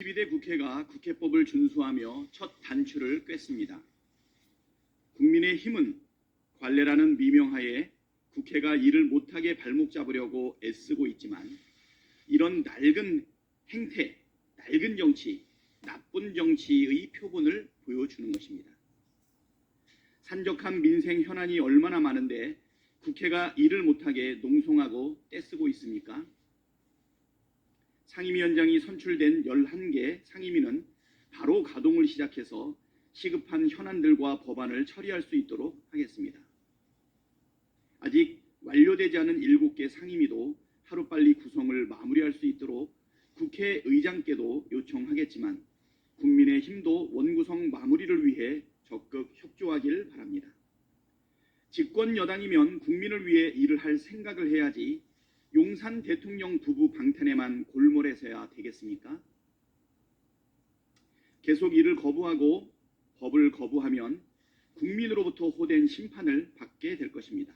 22대 국회가 국회법을 준수하며 첫 단추를 꿰습니다. 국민의힘은 관례라는 미명하에 국회가 일을 못하게 발목 잡으려고 애쓰고 있지만 이런 낡은 행태, 낡은 정치, 나쁜 정치의 표본을 보여주는 것입니다. 산적한 민생 현안이 얼마나 많은데 국회가 일을 못하게 농성하고 떼쓰고 있습니까? 상임위원장이 선출된 11개 상임위는 바로 가동을 시작해서 시급한 현안들과 법안을 처리할 수 있도록 하겠습니다. 아직 완료되지 않은 7개 상임위도 하루빨리 구성을 마무리할 수 있도록 국회의장께도 요청하겠지만 국민의힘도 원구성 마무리를 위해 적극 협조하길 바랍니다. 집권 여당이면 국민을 위해 일을 할 생각을 해야지 용산 대통령 부부 방탄에만 골몰해서야 되겠습니까? 계속 일을 거부하고 법을 거부하면 국민으로부터 호된 심판을 받게 될 것입니다.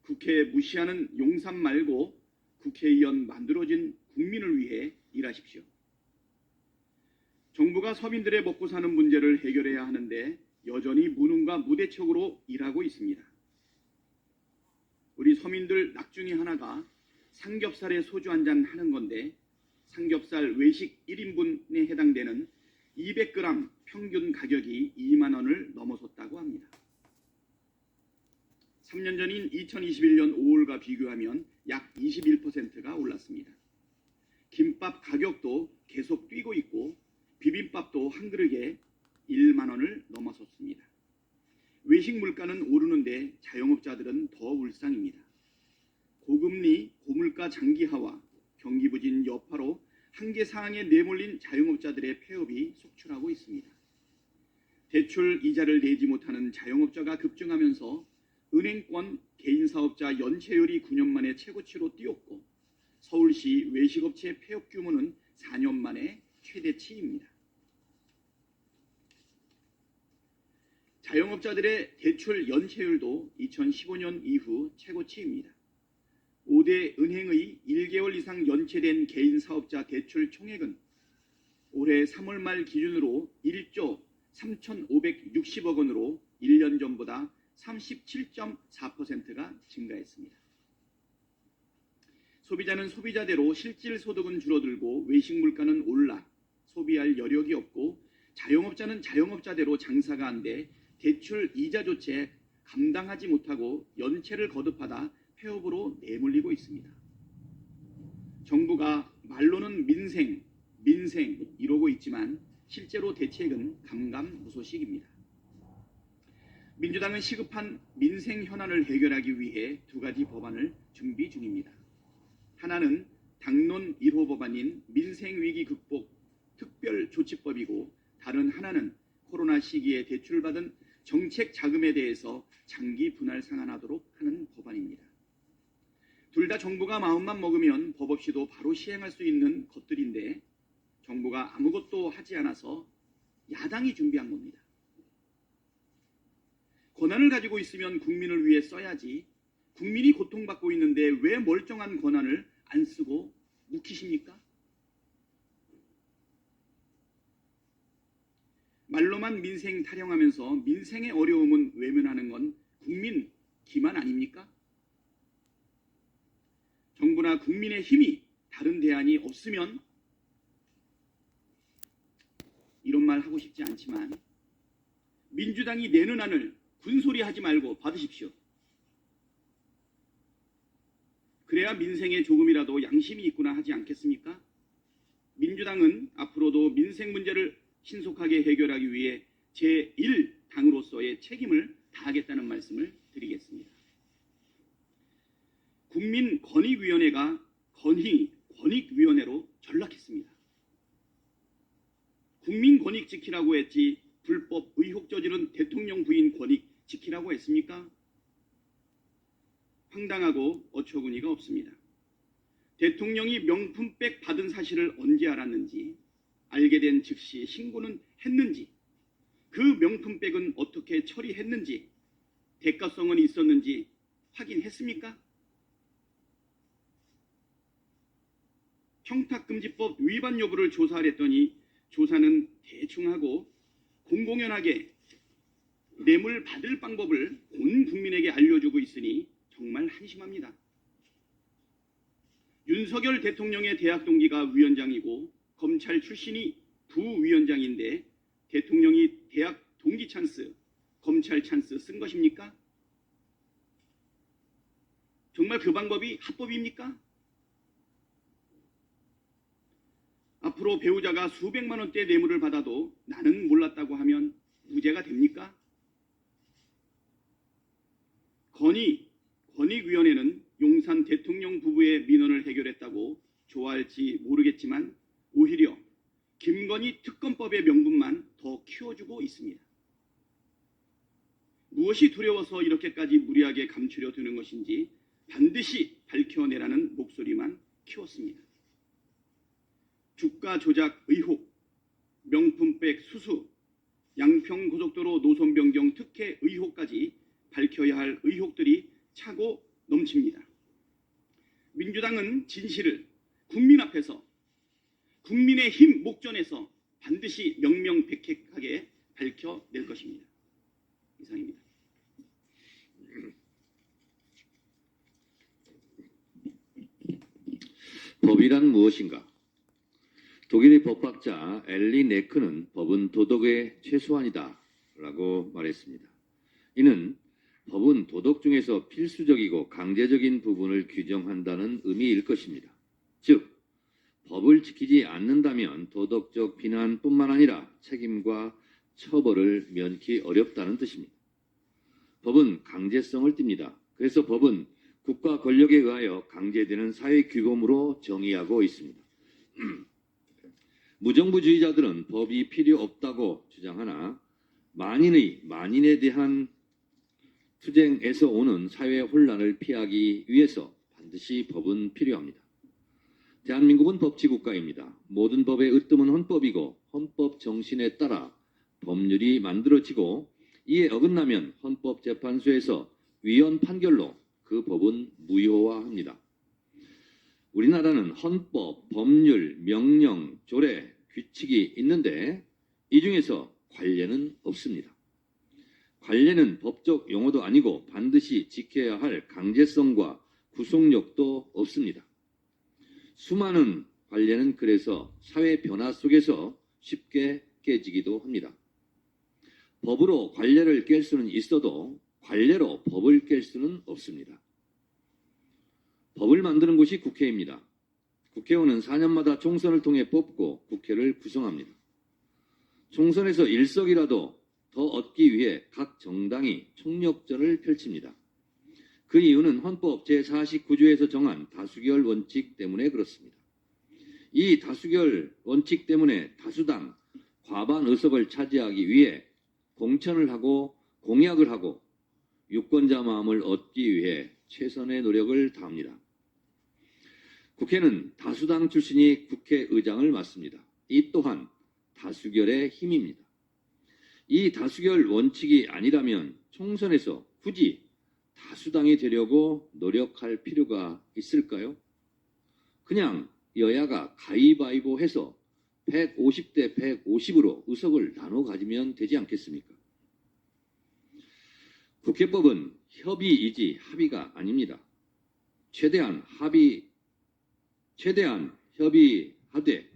국회 무시하는 용산 말고 국회의원 만들어진 국민을 위해 일하십시오. 정부가 서민들의 먹고 사는 문제를 해결해야 하는데 여전히 무능과 무대책으로 일하고 있습니다. 우리 서민들 낙중이 하나가 삼겹살에 소주 한잔 하는 건데 삼겹살 외식 1인분에 해당되는 200g 평균 가격이 2만 원을 넘어섰다고 합니다. 3년 전인 2021년 5월과 비교하면 약 21%가 올랐습니다. 김밥 가격도 계속 뛰고 있고 비빔밥도 한 그릇에 1만 원을 넘어섰습니다. 외식 물가는 오르는데 자영업자들은 더 울상입니다. 고금리, 고물가 장기화와 경기 부진 여파로 한계 상황에 내몰린 자영업자들의 폐업이 속출하고 있습니다. 대출 이자를 내지 못하는 자영업자가 급증하면서 은행권 개인사업자 연체율이 9년 만에 최고치로 뛰었고 서울시 외식업체 폐업 규모는 4년 만에 최대치입니다. 자영업자들의 대출 연체율도 2015년 이후 최고치입니다. 5대 은행의 1개월 이상 연체된 개인사업자 대출 총액은 올해 3월 말 기준으로 1조 3,560억 원으로 1년 전보다 37.4%가 증가했습니다. 소비자는 소비자대로 실질소득은 줄어들고 외식 물가는 올라 소비할 여력이 없고 자영업자는 자영업자대로 장사가 안 돼 대출 이자조차 감당하지 못하고 연체를 거듭하다 폐업으로 내몰리고 있습니다. 정부가 말로는 민생 이러고 있지만 실제로 대책은 감감무소식입니다. 민주당은 시급한 민생 현안을 해결하기 위해 2가지 법안을 준비 중입니다. 하나는 당론 1호 법안인 민생위기 극복 특별조치법이고 다른 하나는 코로나 시기에 대출받은 정책 자금에 대해서 장기 분할 상환하도록 하는 법안입니다. 둘 다 정부가 마음만 먹으면 법 없이도 바로 시행할 수 있는 것들인데 정부가 아무것도 하지 않아서 야당이 준비한 겁니다. 권한을 가지고 있으면 국민을 위해 써야지 국민이 고통받고 있는데 왜 멀쩡한 권한을 안 쓰고 묵히십니까? 말로만 민생 타령하면서 민생의 어려움은 외면하는 건 국민 기만 아닙니까? 정부나 국민의 힘이 다른 대안이 없으면 이런 말 하고 싶지 않지만 민주당이 내는 안을 군소리 하지 말고 받으십시오. 그래야 민생에 조금이라도 양심이 있구나 하지 않겠습니까? 민주당은 앞으로도 민생 문제를 신속하게 해결하기 위해 제1당으로서의 책임을 다하겠다는 말씀을 드리겠습니다. 국민권익위원회가 권익위원회로 전락했습니다. 국민권익 지키라고 했지 불법 의혹 저지른 대통령 부인 권익 지키라고 했습니까? 황당하고 어처구니가 없습니다. 대통령이 명품백 받은 사실을 언제 알았는지 알게 된 즉시 신고는 했는지 그 명품백은 어떻게 처리했는지 대가성은 있었는지 확인했습니까? 청탁금지법 위반 여부를 조사를 했더니 조사는 대충 하고 공공연하게 뇌물 받을 방법을 온 국민에게 알려주고 있으니 정말 한심합니다. 윤석열 대통령의 대학 동기가 위원장이고 검찰 출신이 부위원장인데 대통령이 대학 동기 찬스, 검찰 찬스 쓴 것입니까? 정말 그 방법이 합법입니까? 앞으로 배우자가 수백만 원대 뇌물을 받아도 나는 몰랐다고 하면 무죄가 됩니까? 권익위원회는 용산 대통령 부부의 민원을 해결했다고 좋아할지 모르겠지만 오히려 김건희 특검법의 명분만 더 키워주고 있습니다. 무엇이 두려워서 이렇게까지 무리하게 감추려 드는 것인지 반드시 밝혀내라는 목소리만 키웠습니다. 주가 조작 의혹, 명품백 수수, 양평고속도로 노선 변경 특혜 의혹까지 밝혀야 할 의혹들이 차고 넘칩니다. 민주당은 진실을 국민 앞에서 국민의힘 목전에서 반드시 명명백백하게 밝혀낼 것입니다. 이상입니다. 법이란 무엇인가? 독일의 법학자 엘리 네크는 법은 도덕의 최소한이다 라고 말했습니다. 이는 법은 도덕 중에서 필수적이고 강제적인 부분을 규정한다는 의미일 것입니다. 즉, 법을 지키지 않는다면 도덕적 비난뿐만 아니라 책임과 처벌을 면키 어렵다는 뜻입니다. 법은 강제성을 띱니다. 그래서 법은 국가 권력에 의하여 강제되는 사회 규범으로 정의하고 있습니다. 무정부주의자들은 법이 필요 없다고 주장하나 만인에 대한 투쟁에서 오는 사회 혼란을 피하기 위해서 반드시 법은 필요합니다. 대한민국은 법치국가입니다. 모든 법의 으뜸은 헌법이고 헌법 정신에 따라 법률이 만들어지고 이에 어긋나면 헌법재판소에서 위헌 판결로 그 법은 무효화합니다. 우리나라는 헌법, 법률, 명령, 조례, 규칙이 있는데 이 중에서 관례는 없습니다. 관례는 법적 용어도 아니고 반드시 지켜야 할 강제성과 구속력도 없습니다. 수많은 관례는 그래서 사회 변화 속에서 쉽게 깨지기도 합니다. 법으로 관례를 깰 수는 있어도 관례로 법을 깰 수는 없습니다. 법을 만드는 곳이 국회입니다. 국회의원은 4년마다 총선을 통해 뽑고 국회를 구성합니다. 총선에서 일석이라도 더 얻기 위해 각 정당이 총력전을 펼칩니다. 그 이유는 헌법 제49조에서 정한 다수결 원칙 때문에 그렇습니다. 이 다수결 원칙 때문에 다수당 과반 의석을 차지하기 위해 공천을 하고 공약을 하고 유권자 마음을 얻기 위해 최선의 노력을 다합니다. 국회는 다수당 출신이 국회의장을 맡습니다. 이 또한 다수결의 힘입니다. 이 다수결 원칙이 아니라면 총선에서 굳이 다수당이 되려고 노력할 필요가 있을까요? 그냥 여야가 가위바위보 해서 150대 150으로 의석을 나눠 가지면 되지 않겠습니까? 국회법은 협의이지 합의가 아닙니다. 최대한 협의하되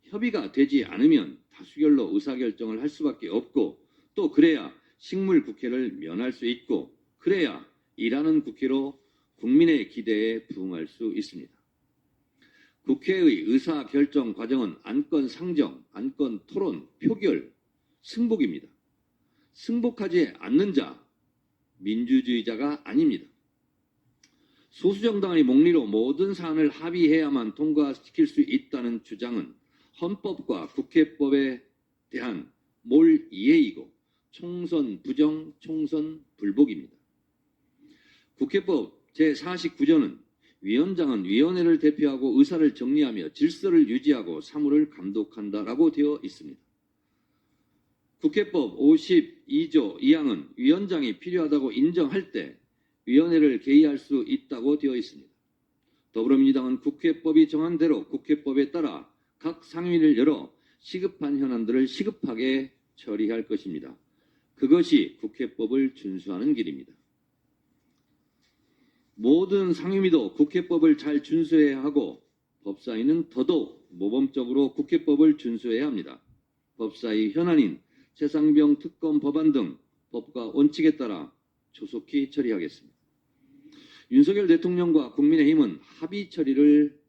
협의가 되지 않으면 다수결로 의사결정을 할 수밖에 없고 또 그래야 식물 국회를 면할 수 있고 그래야 일하는 국회로 국민의 기대에 부응할 수 있습니다. 국회의 의사결정 과정은 안건 상정, 안건 토론, 표결, 승복입니다. 승복하지 않는 자, 민주주의자가 아닙니다. 소수정당의 몽리로 모든 사안을 합의해야만 통과시킬 수 있다는 주장은 헌법과 국회법에 대한 몰이해이고 총선 부정, 총선 불복입니다. 국회법 제49조는 위원장은 위원회를 대표하고 의사를 정리하며 질서를 유지하고 사무를 감독한다라고 되어 있습니다. 국회법 52조 2항은 위원장이 필요하다고 인정할 때 위원회를 개의할 수 있다고 되어 있습니다. 더불어민주당은 국회법이 정한 대로 국회법에 따라 각 상임위를 열어 시급한 현안들을 시급하게 처리할 것입니다. 그것이 국회법을 준수하는 길입니다. 모든 상임위도 국회법을 잘 준수해야 하고 법사위는 더더욱 모범적으로 국회법을 준수해야 합니다. 법사위 현안인 최상병 특검 법안 등 법과 원칙에 따라 조속히 처리하겠습니다. 윤석열 대통령과 국민의힘은 합의 처리를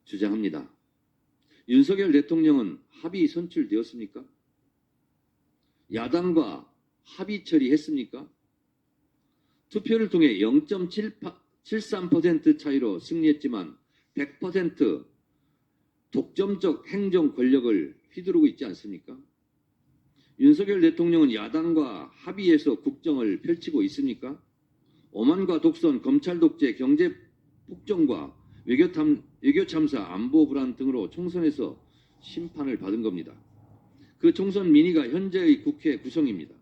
주장합니다. 윤석열 대통령은 합의 선출되었습니까? 야당과 합의 처리했습니까? 투표를 통해 0.73% 차이로 승리했지만 100% 독점적 행정 권력을 휘두르고 있지 않습니까? 윤석열 대통령은 야당과 합의해서 국정을 펼치고 있습니까? 오만과 독선, 검찰 독재, 경제 폭정과 외교 참사, 안보 불안 등으로 총선에서 심판을 받은 겁니다. 그 총선 민의가 현재의 국회 구성입니다.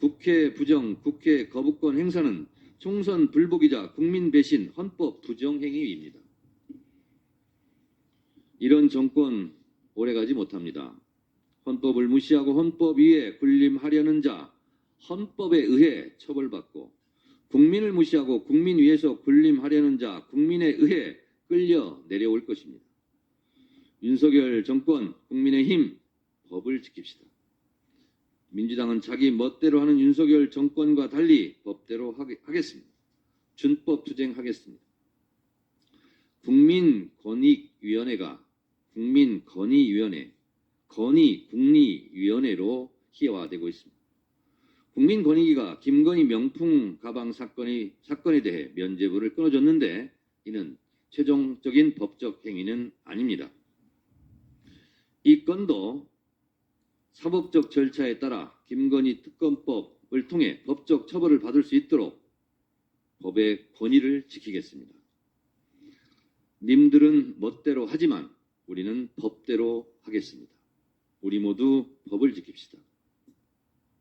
국회 부정, 국회 거부권 행사는 총선 불복이자 국민 배신, 헌법 부정 행위입니다. 이런 정권 오래가지 못합니다. 헌법을 무시하고 헌법 위에 군림하려는 자, 헌법에 의해 처벌받고 국민을 무시하고 국민 위에서 군림하려는 자, 국민에 의해 끌려 내려올 것입니다. 윤석열 정권, 국민의힘, 법을 지킵시다. 민주당은 자기 멋대로 하는 윤석열 정권과 달리 법대로 하겠습니다. 준법 투쟁하겠습니다. 국민권익위원회가 국민권익위원회, 건의국리위원회로 희화되고 있습니다. 국민권익위가 김건희 명품 가방 사건에 대해 면죄부를 끊어줬는데 이는 최종적인 법적 행위는 아닙니다. 이 건도 사법적 절차에 따라 김건희 특검법을 통해 법적 처벌을 받을 수 있도록 법의 권위를 지키겠습니다. 님들은 멋대로 하지만 우리는 법대로 하겠습니다. 우리 모두 법을 지킵시다.